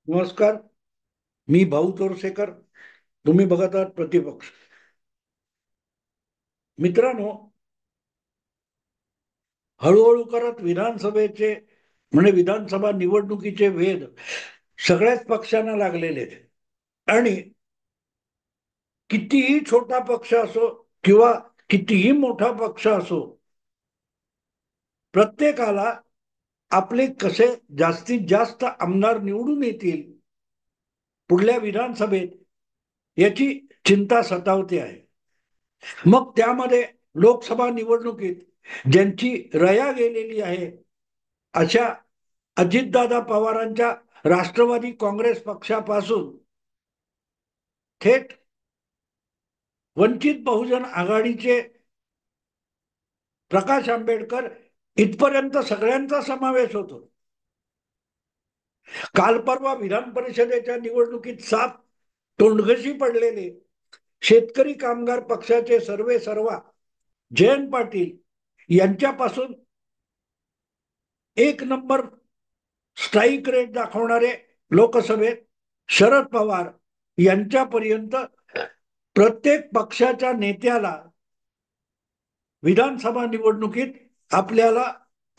नमस्कार. मी भाऊ तोरसेकर. तुम्ही बघत आहात प्रतिपक्ष. मित्रांनो, हळूहळू करत विधानसभेचे म्हणजे विधानसभा निवडणुकीचे वेध सगळ्याच पक्षांना लागलेले आहेत. आणि कितीही छोटा पक्ष असो किंवा कितीही मोठा पक्ष असो, प्रत्येकाला आपले कसे जास्तीत जास्त आमदार निवडून येतील पुढल्या विधानसभेत याची चिंता सतावते आहे. मग त्यामध्ये लोकसभा निवडणुकीत ज्यांची रया गेलेली आहे अशा अजितदादा पवारांच्या राष्ट्रवादी काँग्रेस पक्षापासून थेट वंचित बहुजन आघाडीचे प्रकाश आंबेडकर इथपर्यंत सगळ्यांचा समावेश होतो. काल परवा विधान परिषदेच्या निवडणुकीत साफ तोंडघशी पडलेले शेतकरी कामगार पक्षाचे सर्वे सर्वा जयंत पाटील यांच्यापासून एक नंबर स्ट्राईक रेट दाखवणारे लोकसभेत शरद पवार यांच्यापर्यंत प्रत्येक पक्षाच्या नेत्याला विधानसभा निवडणुकीत आपल्याला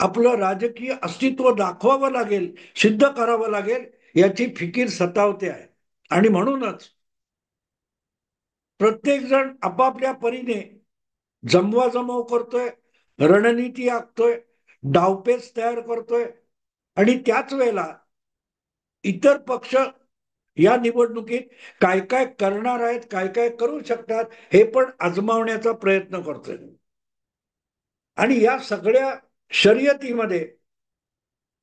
आपलं राजकीय अस्तित्व दाखवावं लागेल, सिद्ध करावं लागेल याची फिकीर सतावते आहे. आणि म्हणूनच प्रत्येक जण आपापल्या परीने जमवाजमव करतोय, रणनीती आखतोय, डावपेच तयार करतोय. आणि त्याच वेळेला इतर पक्ष या निवडणुकीत काय काय करणार आहेत, काय काय करू शकतात हे पण आजमावण्याचा प्रयत्न करतोय. आणि या सगळ्या शर्यतीमध्ये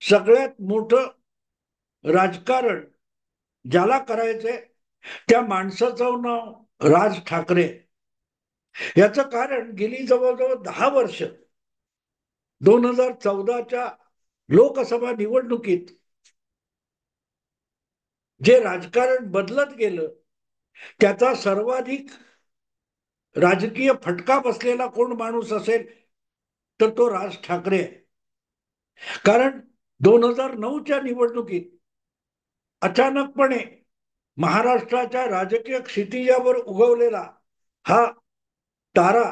सगळ्यात मोठं राजकारण ज्याला करायचंय त्या माणसाचं नाव राज ठाकरे. याचं कारण गेली जवळजवळ 10 वर्ष 2014च्या लोकसभा निवडणुकीत जे राजकारण बदलत गेलं त्याचा सर्वाधिक राजकीय फटका बसलेला कोण माणूस असेल तर तो राज ठाकरे आहे. कारण 2009च्या निवडणुकीत अचानकपणे महाराष्ट्राच्या राजकीय क्षितिजावर उगवलेला हा तारा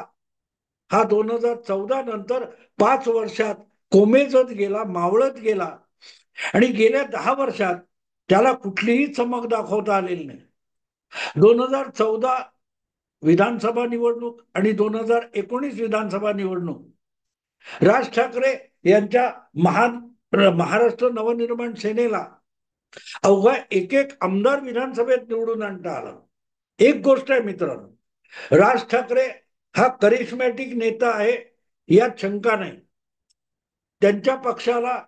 हा 2014 नंतर 5 वर्षात कोमेजत गेला, मावळत गेला. आणि गेल्या 10 वर्षात त्याला कुठलीही चमक दाखवता आलेली नाही. 2014 विधानसभा निवडणूक आणि 2019 विधानसभा निवडणूक राज ठाकरे यांच्या महान महाराष्ट्र नवनिर्माण सेनेला अवघा एक एक आमदार विधानसभेत निवडून आणता आला. एक गोष्ट आहे मित्रांनो, राज ठाकरे हा करिश्मॅटिक नेता आहे यात शंका नाही. त्यांच्या पक्षाला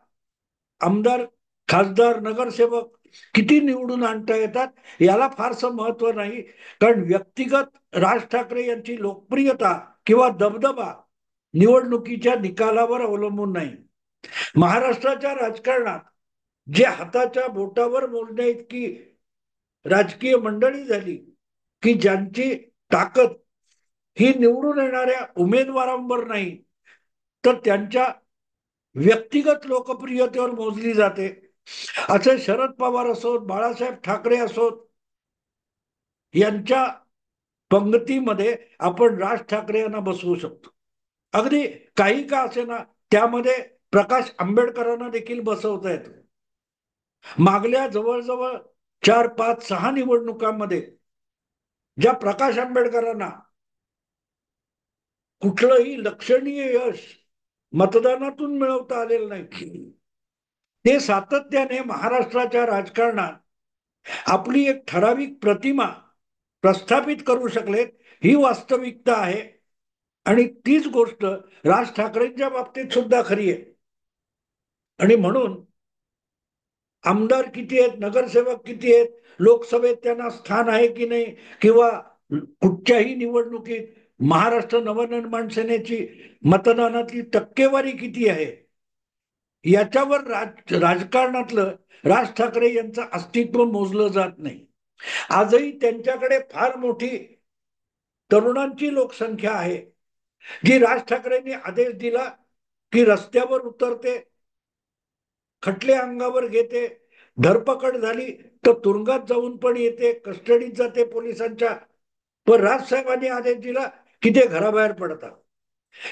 आमदार, खासदार, नगरसेवक किती निवडून आणता येतात याला फारसं महत्व नाही. कारण व्यक्तिगत राज ठाकरे यांची लोकप्रियता किंवा दबदबा निवडणुकीच्या निकालावर अवलंबून नाही. महाराष्ट्राच्या राजकारणात जे हाताच्या बोटावर मोजण्या इतकी राजकीय मंडळी झाली की ज्यांची ताकद ही निवडून येणाऱ्या उमेदवारांवर नाही तर त्यांच्या व्यक्तिगत लोकप्रियतेवर मोजली जाते. असे शरद पवार असोत, बाळासाहेब ठाकरे असोत, यांच्या पंगतीमध्ये आपण राज ठाकरे यांना बसवू शकतो. अगदी काही का असेना त्यामध्ये प्रकाश आंबेडकरांना देखील बसवता येतं. मागल्या जवळजवळ 4, 5, 6 निवडणुकांमध्ये ज्या प्रकाश आंबेडकरांना कुठलंही लक्षणीय यश मतदानातून मिळवता आलेलं नाही, ते सातत्याने महाराष्ट्राच्या राजकारणात आपली एक ठराविक प्रतिमा प्रस्थापित करू शकलेत. ही वास्तविकता आहे. आणि तीच गोष्ट राज ठाकरेंच्या बाबतीत सुद्धा खरी आहे. आणि म्हणून आमदार किती आहेत, नगरसेवक किती आहेत, लोकसभेत त्यांना स्थान आहे की नाही, किंवा कुठच्याही निवडणुकीत महाराष्ट्र नवनिर्माण सेनेची मतदानातली टक्केवारी किती आहे याच्यावर राजकारणातलं राज ठाकरे यांचं अस्तित्व मोजलं जात नाही. आजही त्यांच्याकडे फार मोठी तरुणांची लोकसंख्या आहे जी राज ठाकरेंनी आदेश दिला की रस्त्यावर उतरते, खटले अंगावर घेते, धरपकड झाली तर तुरुंगात जाऊन पण येते, कस्टडीत जाते पोलिसांच्या. पण राजसाहेबांनी आदेश दिला की ते घराबाहेर पडतात.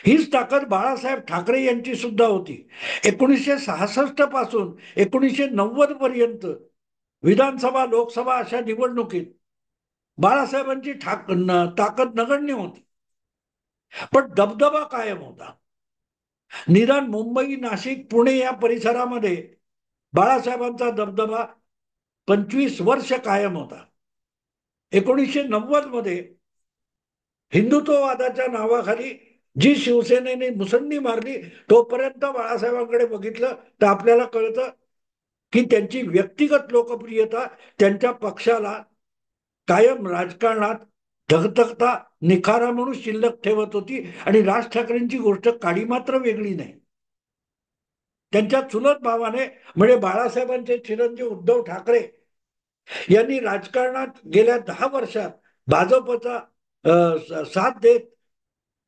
हीच ताकद बाळासाहेब ठाकरे यांची सुद्धा होती. 1966 पासून 1990 पर्यंत विधानसभा, लोकसभा अशा निवडणुकीत बाळासाहेबांची ताकद नगण्य होती, पण दबदबा कायम होता. निदान मुंबई, नाशिक, पुणे या परिसरामध्ये बाळासाहेबांचा दबदबा 25 वर्ष कायम होता. 1990 मध्ये हिंदुत्ववादाच्या नावाखाली जी शिवसेनेने मुसंडी मारली, तोपर्यंत बाळासाहेबांकडे बघितलं तर आपल्याला कळतं की त्यांची व्यक्तिगत लोकप्रियता त्यांच्या पक्षाला कायम राजकारणात धगधगता निखारा म्हणून शिल्लक ठेवत होती. आणि राज ठाकरेंची गोष्ट काडी मात्र वेगळी नाही. त्यांच्या चुलत भावाने म्हणजे बाळासाहेबांचे चिरंजीव उद्धव ठाकरे यांनी राजकारणात गेल्या 10 वर्षात भाजपचा साथ देत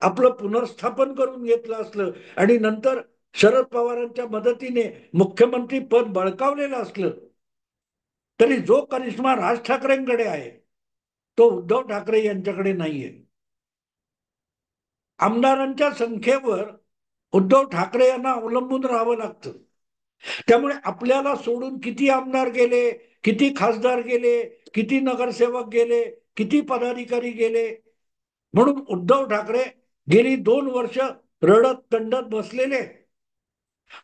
आपलं पुनर्स्थापन करून घेतलं असलं आणि नंतर शरद पवारांच्या मदतीने मुख्यमंत्री पद बळकावलेलं असलं, तरी जो करिश्मा राज ठाकरेंकडे आहे तो उद्धव ठाकरे यांच्याकडे नाहीये. आमदारांच्या संख्येवर उद्धव ठाकरे यांना अवलंबून राहावं लागतं. त्यामुळे आपल्याला सोडून किती आमदार गेले, किती खासदार गेले, किती नगरसेवक गेले, किती पदाधिकारी गेले, म्हणून उद्धव ठाकरे गेली 2 वर्ष रडत तंडत बसलेले.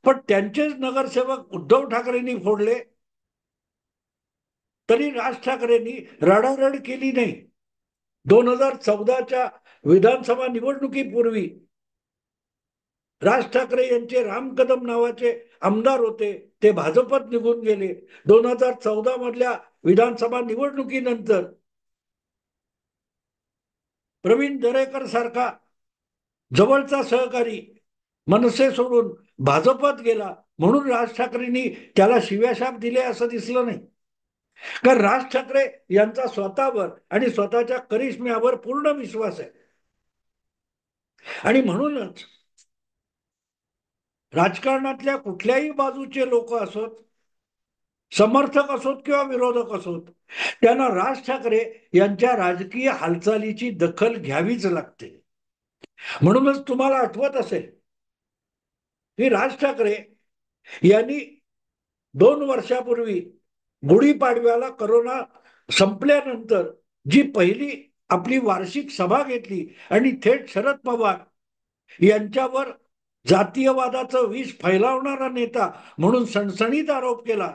पण त्यांचेच नगरसेवक उद्धव ठाकरेंनी फोडले तरी राज ठाकरेंनी रडारड केली नाही. 2014च्या विधानसभा निवडणुकीपूर्वी राज ठाकरे यांचे राम कदम नावाचे आमदार होते, ते भाजपत निघून गेले. 2014 मधल्या विधानसभा निवडणुकीनंतर प्रवीण दरेकर सारखा जवळचा सहकारी मनसे सोडून भाजपात गेला, म्हणून राज ठाकरेंनी त्याला शिव्याशाप दिले असं दिसलं नाही. कारण राज ठाकरे यांचा स्वतःवर आणि स्वतःच्या करिश्म्यावर पूर्ण विश्वास आहे. आणि म्हणूनच राजकारणातल्या कुठल्याही बाजूचे लोक असोत, समर्थक असोत किंवा विरोधक असोत, त्यांना राज ठाकरे यांच्या राजकीय हालचालीची दखल घ्यावीच लागते. म्हणूनच तुम्हाला आठवत असेल की राज ठाकरे यांनी 2 वर्षापूर्वी गुढीपाडव्याला करोना संपल्यानंतर जी पहिली आपली वार्षिक सभा घेतली आणि थेट शरद पवार यांच्यावर जातीयवादाचं विष फैलावणारा नेता म्हणून सणसणीत आरोप केला,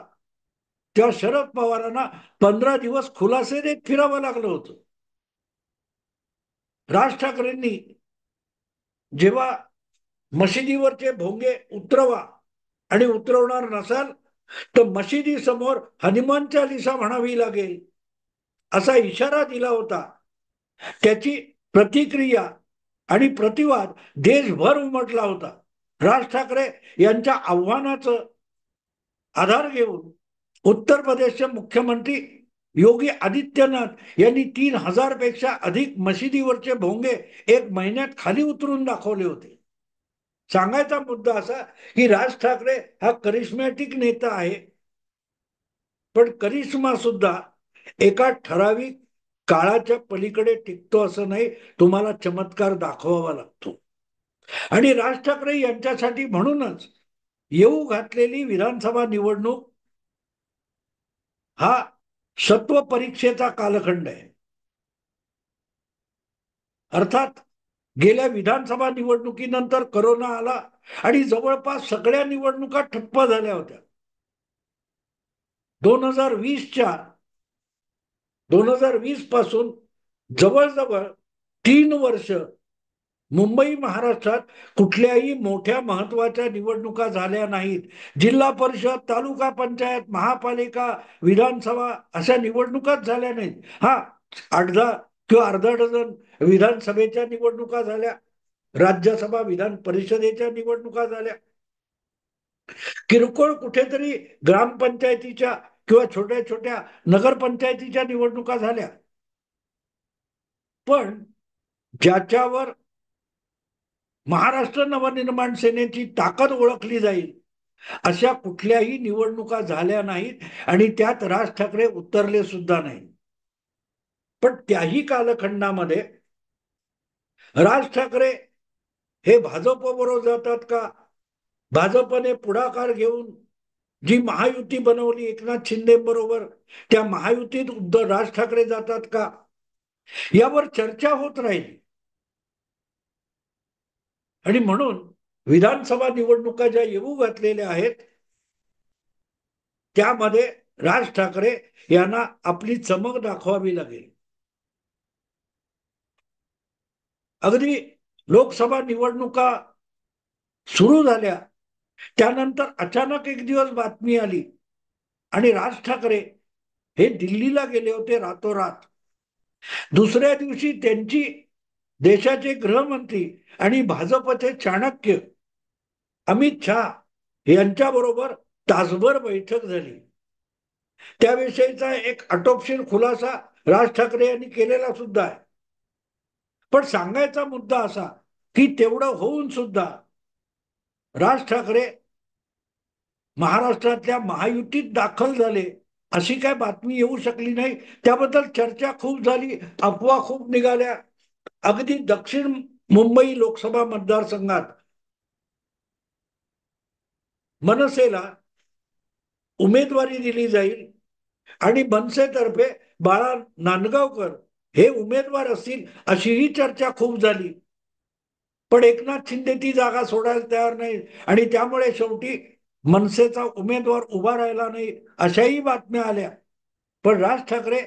तेव्हा शरद पवारांना 15 दिवस खुलासे देत फिरावं लागलं होतं. राज ठाकरेंनी जेव्हा मशिदीवरचे भोंगे उतरवा आणि उतरवणार नसाल तर मशिदी समोर हनुमान चालीसा म्हणावी लागेल असा इशारा दिला होता, त्याची प्रतिक्रिया आणि प्रतिवाद देशभर उमटला होता. राज ठाकरे यांच्या आव्हानाचं आधार घेऊन उत्तर प्रदेशचे मुख्यमंत्री योगी आदित्यनाथ यांनी 3000 पेक्षा अधिक मशिदीवरचे भोंगे 1 महिन्यात खाली उतरून दाखवले होते. सांगायचा मुद्दा असा की राज ठाकरे हा करिश्मॅटिक नेता आहे, पण करिश्मा सुद्धा एका ठराविक काळाच्या पलीकडे टिकतो असं नाही, तुम्हाला चमत्कार दाखवावा लागतो. आणि राज ठाकरे यांच्यासाठी म्हणूनच येऊ घातलेली विधानसभा निवडणूक हा सत्व परीक्षेचा कालखंड आहे. अर्थात गेल्या विधानसभा निवडणुकीनंतर करोना आला आणि जवळपास सगळ्या निवडणुका ठप्प झाल्या होत्या. 2020 पासून जवळजवळ 3 वर्ष मुंबई महाराष्ट्रात कुठल्याही मोठ्या महत्वाच्या निवडणुका झाल्या नाहीत. जिल्हा परिषद, तालुका पंचायत, महापालिका, विधानसभा अशा निवडणुकाच झाल्या नाहीत. हा, 8-10 किंवा अर्धा डझन विधानसभेच्या निवडणुका झाल्या, राज्यसभा विधान परिषदेच्या निवडणुका झाल्या, किरकोळ कुठेतरी ग्रामपंचायतीच्या किंवा छोट्या छोट्या नगरपंचायतीच्या निवडणुका झाल्या. पण ज्याच्यावर महाराष्ट्र नवनिर्माण सेनेची ताकद ओळखली जाईल अशा कुठल्याही निवडणुका झाल्या नाहीत आणि त्यात राज ठाकरे उतरले सुद्धा नाही. पण त्याही कालखंडामध्ये राज ठाकरे हे भाजप बरोबर जातात का, भाजपने पुढाकार घेऊन जी महायुती बनवली एकनाथ शिंदे बरोबर, त्या महायुतीत उद्धव राज ठाकरे जातात का, यावर चर्चा होत राहिली. आणि म्हणून विधानसभा निवडणुका ज्या येऊ घातलेल्या आहेत त्यामध्ये राज ठाकरे यांना आपली चमक दाखवावी लागेल. अगदी लोकसभा निवडणुका सुरू झाल्या त्यानंतर अचानक एक दिवस बातमी आली आणि राज ठाकरे हे दिल्लीला गेले होते रातोरात. दुसऱ्या दिवशी त्यांची देशाचे गृहमंत्री आणि भाजपचे चाणक्य अमित शहा यांच्याबरोबर तासभर बैठक झाली. त्याविषयीचा एक आटोपशीर खुलासा राज ठाकरे यांनी केलेला सुद्धा आहे. पण सांगायचा मुद्दा असा की तेवढं होऊन सुद्धा राज ठाकरे महाराष्ट्रातल्या महायुतीत दाखल झाले अशी काय बातमी येऊ शकली नाही. त्याबद्दल चर्चा खूप झाली, अफवा खूप निघाल्या. अगदी दक्षिण मुंबई लोकसभा मतदारसंघात मनसेला उमेदवारी दिली जाईल आणि मनसेतर्फे बाळा नांदगावकर हे उमेदवार असतील अशीही चर्चा खूप झाली. पण एकनाथ शिंदे ती जागा सोडायला तयार नाही आणि त्यामुळे शेवटी मनसेचा उमेदवार उभा राहिला नाही अशाही बातम्या आल्या. पण राज ठाकरे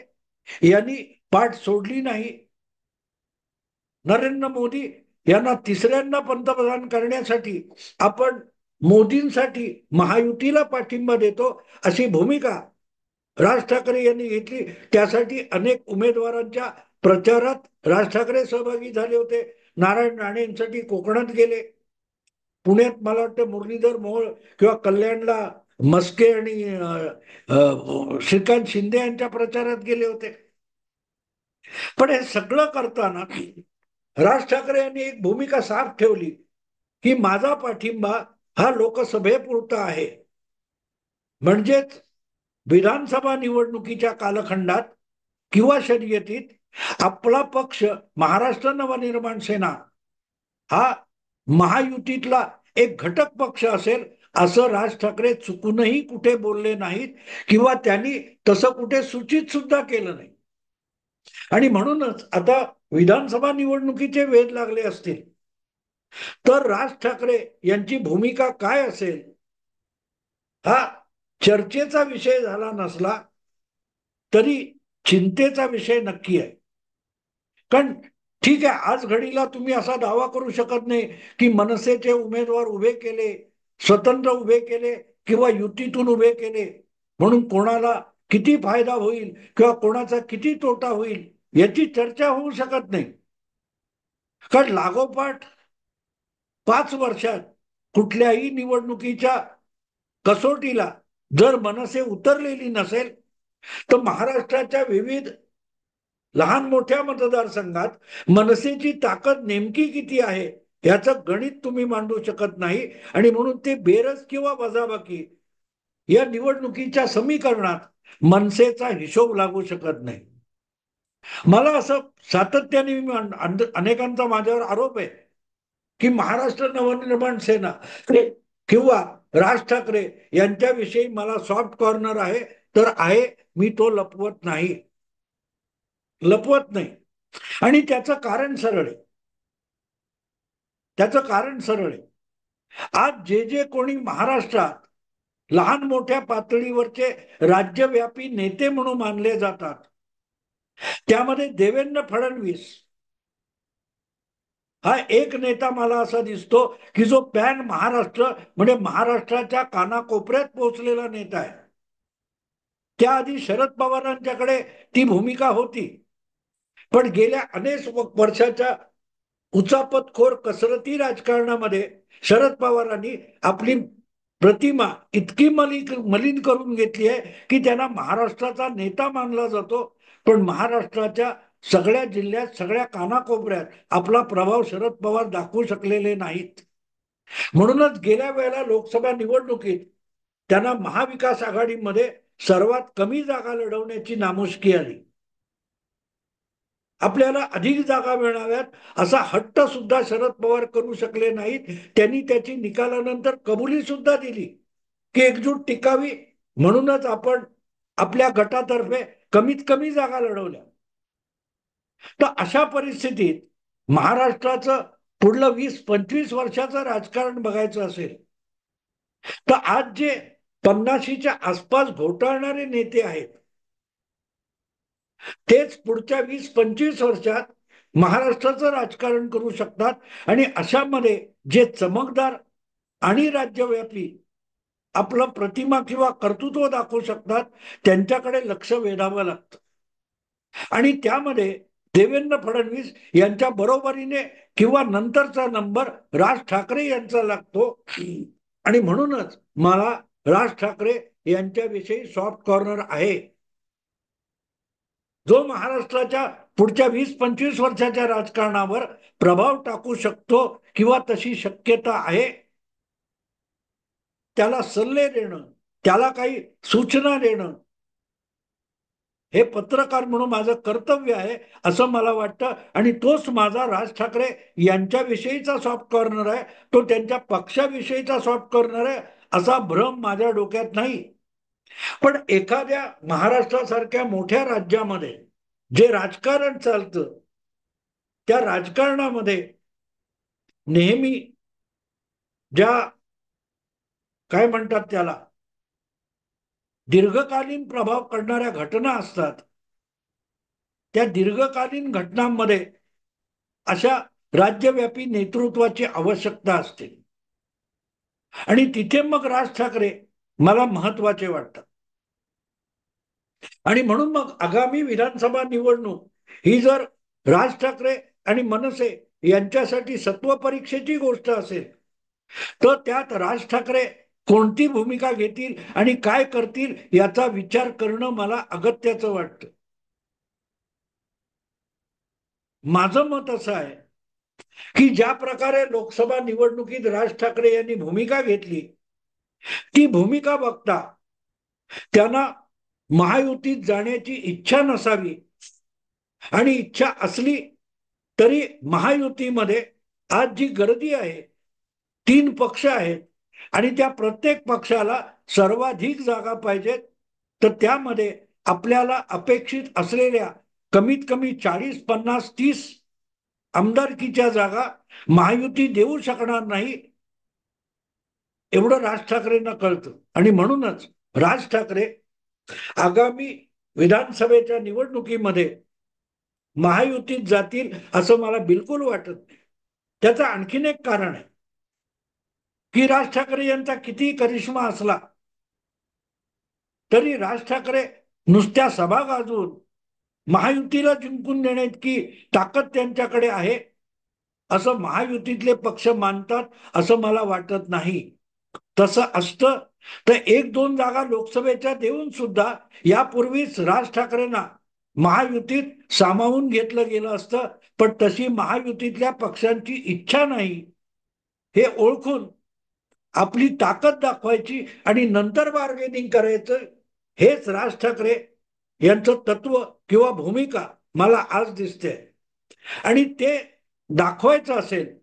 यांनी पाठ सोडली नाही. नरेंद्र मोदी यांना तिसऱ्यांदा पंतप्रधान करण्यासाठी आपण मोदींसाठी महायुतीला पाठिंबा देतो अशी भूमिका राज ठाकरे यांनी घेतली. त्यासाठी अनेक उमेदवारांच्या प्रचारात राज ठाकरे सहभागी झाले होते. नारायण राणेंसाठी कोकणात गेले, पुण्यात मला वाटतं मुरलीधर मोहोळ किंवा कल्याणला मस्के आणि श्रीकांत शिंदे यांच्या प्रचारात गेले होते. पण हे सगळं करताना राज ठाकरे यांनी एक भूमिका साफ ठेवली की माझा पाठिंबा हा लोकसभेपुरता आहे. म्हणजेच विधानसभा निवडणुकीच्या कालखंडात किंवा शर्यतीत आपला पक्ष महाराष्ट्र नवनिर्माण सेना हा महायुतीतला एक घटक पक्ष असेल असं राज ठाकरे चुकूनही कुठे बोलले नाहीत किंवा त्यांनी तसं कुठे सूचित सुद्धा केलं नाही. आणि म्हणूनच आता विधानसभा निवडणुकीचे वेध लागले असतील तर राज ठाकरे यांची भूमिका काय असेल हा चर्चेचा विषय झाला नसला तरी चिंतेचा विषय नक्की आहे. कारण ठीक आहे, आज घडीला तुम्ही असा दावा करू शकत नाही की मनसेचे उमेदवार उभे केले, स्वतंत्र उभे केले किंवा युतीतून उभे केले म्हणून कोणाला किती फायदा होईल किंवा कोणाचा किती तोटा होईल याची चर्चा होऊ शकत नाही. कारण लागोपाठ 5 वर्षात कुठल्याही निवडणुकीच्या कसोटीला जर मनसे उतरलेली नसेल तर महाराष्ट्राच्या विविध लहान मोठ्या मतदारसंघात मनसेची ताकद नेमकी किती आहे याचं गणित तुम्ही मांडू शकत नाही. आणि म्हणून ते बेरज किंवा वजाबाकी या निवडणुकीच्या समीकरणात मनसेचा हिशोब लागू शकत नाही. मला असं सातत्याने अनेकांचा माझ्यावर आरोप आहे की महाराष्ट्र नवनिर्माण सेना किंवा राज ठाकरे यांच्याविषयी मला सॉफ्ट कॉर्नर आहे. तर आहे, मी तो लपवत नाही. आणि त्याचं कारण सरळ आहे. आज जे जे कोणी महाराष्ट्रात लहान मोठ्या पातळीवरचे राज्यव्यापी नेते म्हणून मानले जातात त्यामध्ये देवेंद्र फडणवीस हा एक नेता मला असा दिसतो की जो पॅन महाराष्ट्र म्हणजे महाराष्ट्राच्या कानाकोपऱ्यात पोहोचलेला नेता आहे. त्याआधी शरद पवारांच्याकडे ती भूमिका होती, पण गेल्या अनेक वर्षाच्या उचापतखोर कसरती राजकारणामध्ये शरद पवारांनी आपली प्रतिमा इतकी मलिन करून घेतली आहे की त्यांना महाराष्ट्राचा नेता मानला जातो, पण महाराष्ट्राच्या सगळ्या जिल्ह्यात सगळ्या कानाकोपऱ्यात आपला प्रभाव शरद पवार दाखवू शकलेले नाहीत. म्हणूनच गेल्या वेळेला लोकसभा निवडणुकीत त्यांना महाविकास आघाडीमध्ये सर्वात कमी जागा लढवण्याची नामुष्की आली. आपल्याला अधिक जागा मिळाव्यात असा हट्ट सुद्धा शरद पवार करू शकले नाहीत. त्यांनी त्याची निकालानंतर कबुली सुद्धा दिली की एकजूट टिकावी, म्हणूनच आपण आपल्या गटातर्फे कमीत कमी जागा लढवल्या. तर अशा परिस्थितीत महाराष्ट्राचं पुढलं 20-25 वर्षाचं राजकारण बघायचं असेल तर आज जे 50च्या आसपास घोटाळणारे नेते आहेत तेच पुढच्या 20-25 वर्षात महाराष्ट्राचं राजकारण करू शकतात. आणि अशामध्ये जे चमकदार आणि राज्यव्यापी आपलं प्रतिमा किंवा कर्तृत्व दाखवू शकतात त्यांच्याकडे लक्ष वेधावं लागतं. आणि त्यामध्ये देवेंद्र फडणवीस यांच्या बरोबरीने किंवा नंतरचा नंबर राज ठाकरे यांचा लागतो. आणि म्हणूनच मला राज ठाकरे यांच्याविषयी सॉफ्ट कॉर्नर आहे, जो महाराष्ट्राच्या पुढच्या 20-25 वर्षाच्या राजकारणावर प्रभाव टाकू शकतो किंवा तशी शक्यता आहे. त्याला सल्ले देणं, त्याला काही सूचना देणं हे पत्रकार म्हणून माझं कर्तव्य आहे असं मला वाटतं. आणि तोच माझा राज ठाकरे यांच्याविषयीचा सॉफ्ट कॉर्नर आहे, तो त्यांच्या पक्षाविषयीचा सॉफ्ट कॉर्नर आहे असा भ्रम माझ्या डोक्यात नाही. पण एखाद्या महाराष्ट्रासारख्या मोठ्या राज्यामध्ये जे राजकारण चालतं त्या राजकारणामध्ये नेहमी ज्या काय म्हणतात त्याला दीर्घकालीन प्रभाव करणाऱ्या घटना असतात, त्या दीर्घकालीन घटनांमध्ये अशा राज्यव्यापी नेतृत्वाची आवश्यकता असते. आणि तिथे मग राज ठाकरे मला महत्वाचे वाटतात. आणि म्हणून मग आगामी विधानसभा निवडणूक ही जर राज ठाकरे आणि मनसे यांच्यासाठी सत्वपरीक्षेची गोष्ट असेल तर त्यात राज ठाकरे कोणती भूमिका घेतील आणि काय करतील याचा विचार करणं मला अगत्याचं वाटतं. माझं मत असं आहे की ज्या प्रकारे लोकसभा निवडणुकीत राज ठाकरे यांनी भूमिका घेतली ती भूमिका बघता त्यांना महायुतीत जाण्याची इच्छा नसावी. आणि इच्छा असली तरी महायुतीमध्ये आज जी गर्दी आहे 3 पक्ष आहेत आणि त्या प्रत्येक पक्षाला सर्वाधिक जागा पाहिजेत. तर त्यामध्ये आपल्याला अपेक्षित असलेल्या कमीत कमी 40, 50, 30 आमदारकीच्या जागा महायुती देऊ शकणार नाही एवढं राज ठाकरेंना कळतं. आणि म्हणूनच राज ठाकरे आगामी विधानसभेच्या निवडणुकीमध्ये महायुतीत जातील असं मला बिलकुल वाटत नाही. त्याचं आणखीन एक कारण आहे की राज ठाकरे यांचा किती करिश्मा असला तरी राज ठाकरे नुसत्या सभा गाजवून महायुतीला जिंकून देण्याची ताकद त्यांच्याकडे आहे असं महायुतीतले पक्ष मानतात असं मला वाटत नाही. तसं असतं तर 1-2 जागा लोकसभेच्या देऊन सुद्धा यापूर्वीच राज ठाकरेंना महायुतीत सामावून घेतलं गेलं असतं. पण तशी महायुतीतल्या पक्षांची इच्छा नाही हे ओळखून आपली ताकद दाखवायची आणि नंतर बार्गेनिंग करायचं हेच राज ठाकरे यांचं तत्व किंवा भूमिका मला आज दिसते. आणि ते दाखवायचं असेल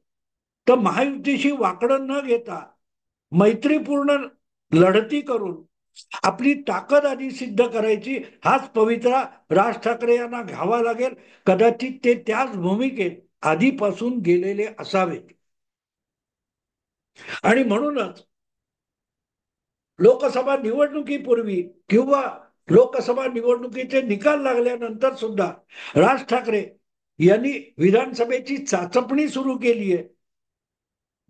तर महायुतीशी वाकडं न घेता मैत्रीपूर्ण लढती करून आपली ताकद आधी सिद्ध करायची हाच पवित्रा राज ठाकरे यांना घ्यावा लागेल. कदाचित ते त्याच भूमिकेत आधीपासून गेलेले असावेत. आणि म्हणूनच लोकसभा निवडणुकीपूर्वी किंवा लोकसभा निवडणुकीचे निकाल लागल्यानंतर सुद्धा राज ठाकरे यांनी विधानसभेची चाचपणी सुरू केली आहे.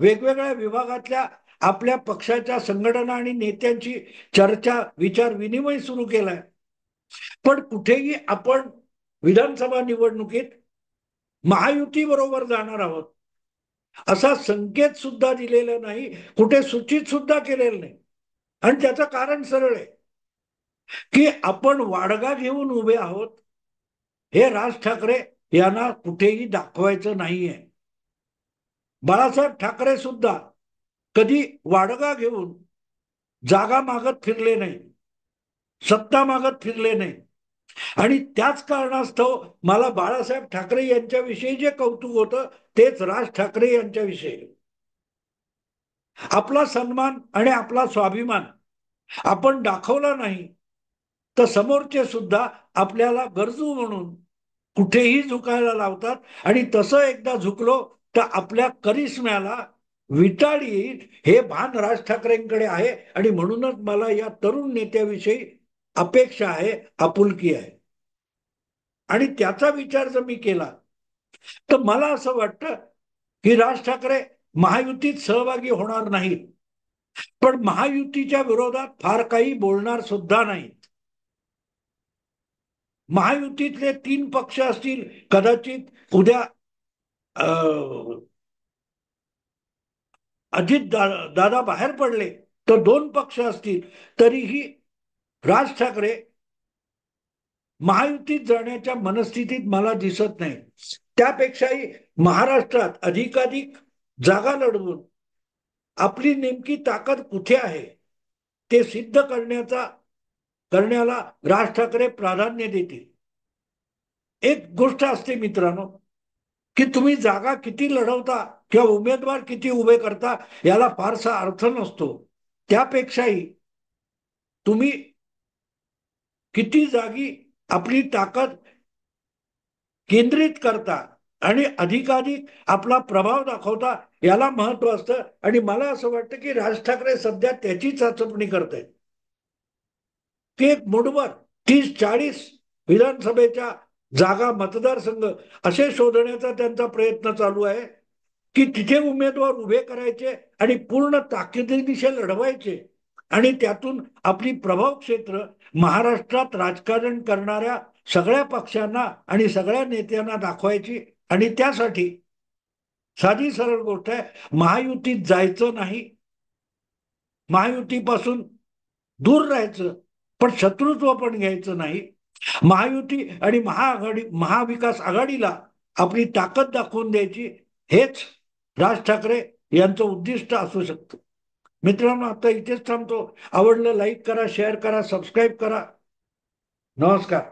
वेगवेगळ्या विभागातल्या आपल्या पक्षाच्या संघटना आणि नेत्यांची चर्चा विचार विनिमय सुरू केलाय. पण कुठेही आपण विधानसभा निवडणुकीत महायुती बरोबर जाणार आहोत असा संकेत सुद्धा दिलेला नाही, कुठे सूचित सुद्धा केलेलं नाही. आणि त्याचं कारण सरळ आहे की आपण वाडगा घेऊन उभे आहोत हे राज ठाकरे यांना कुठेही दाखवायचं नाहीये. बाळासाहेब ठाकरे सुद्धा कधी वाडगा घेऊन जागा मागत फिरले नाही, सत्ता मागत फिरले नाही. आणि त्याच कारणास्तव मला बाळासाहेब ठाकरे यांच्याविषयी जे कौतुक होतं तेच राज ठाकरे यांच्याविषयी. आपला सन्मान आणि आपला स्वाभिमान आपण दाखवला नाही तर समोरचे सुद्धा आपल्याला गरजू म्हणून कुठेही झुकायला लावतात. आणि तसं एकदा झुकलो तर आपल्या करिश्म्याला विटाळ येईल हे भान राज ठाकरेंकडे आहे. आणि म्हणूनच मला या तरुण नेत्याविषयी अपेक्षा आहे, आपुलकी आहे. आणि त्याचा विचार जर मी केला तर मला असं वाटतं की राज ठाकरे महायुतीत सहभागी होणार नाहीत, पण महायुतीच्या विरोधात फार काही बोलणार सुद्धा नाहीत. महायुतीतले 3 पक्ष असतील, कदाचित उद्या अजित दादा बाहेर पडले तर 2 पक्ष असतील, तरीही राज ठाकरे महायुतीत जाण्याच्या मनस्थितीत मला दिसत नाही. त्यापेक्षाही महाराष्ट्रात अधिकाधिक जागा लढवून आपली नेमकी ताकद कुठे आहे ते सिद्ध करण्याला राज ठाकरे प्राधान्य देतील. एक गोष्ट असते मित्रांनो, की तुम्ही जागा किती लढवता किंवा उमेदवार किती उभे करता याला फारसा अर्थ नसतो. त्यापेक्षाही तुम्ही किती जागी आपली ताकद केंद्रित करता आणि अधिकाधिक आपला प्रभाव दाखवता याला महत्व असतं. आणि मला असं वाटतं की राज ठाकरे सध्या त्याची चाचपणी करत आहेत. ते एक मूडवर 30-40 विधानसभेच्या जागा, मतदारसंघ असे शोधण्याचा त्यांचा प्रयत्न चालू आहे की तिथे उमेदवार उभे करायचे आणि पूर्ण ताकदीनिशी लढवायचे आणि त्यातून आपली प्रभाव क्षेत्र महाराष्ट्रात राजकारण करणाऱ्या सगळ्या पक्षांना आणि सगळ्या नेत्यांना दाखवायची. आणि त्यासाठी साधी सरळ गोष्ट आहे, महायुतीत जायचं नाही, महायुतीपासून दूर राहायचं, पण शत्रुत्व पण घ्यायचं नाही. महायुती आणि महाविकास आघाडीला आपली ताकद दाखवून द्यायची, हेच राज ठाकरे यांचं उद्दिष्ट असू शकतं. मित्रांनो, आता इथेच थांबतो. आवडलं लाईक करा, शेअर करा, सबस्क्राईब करा. नमस्कार.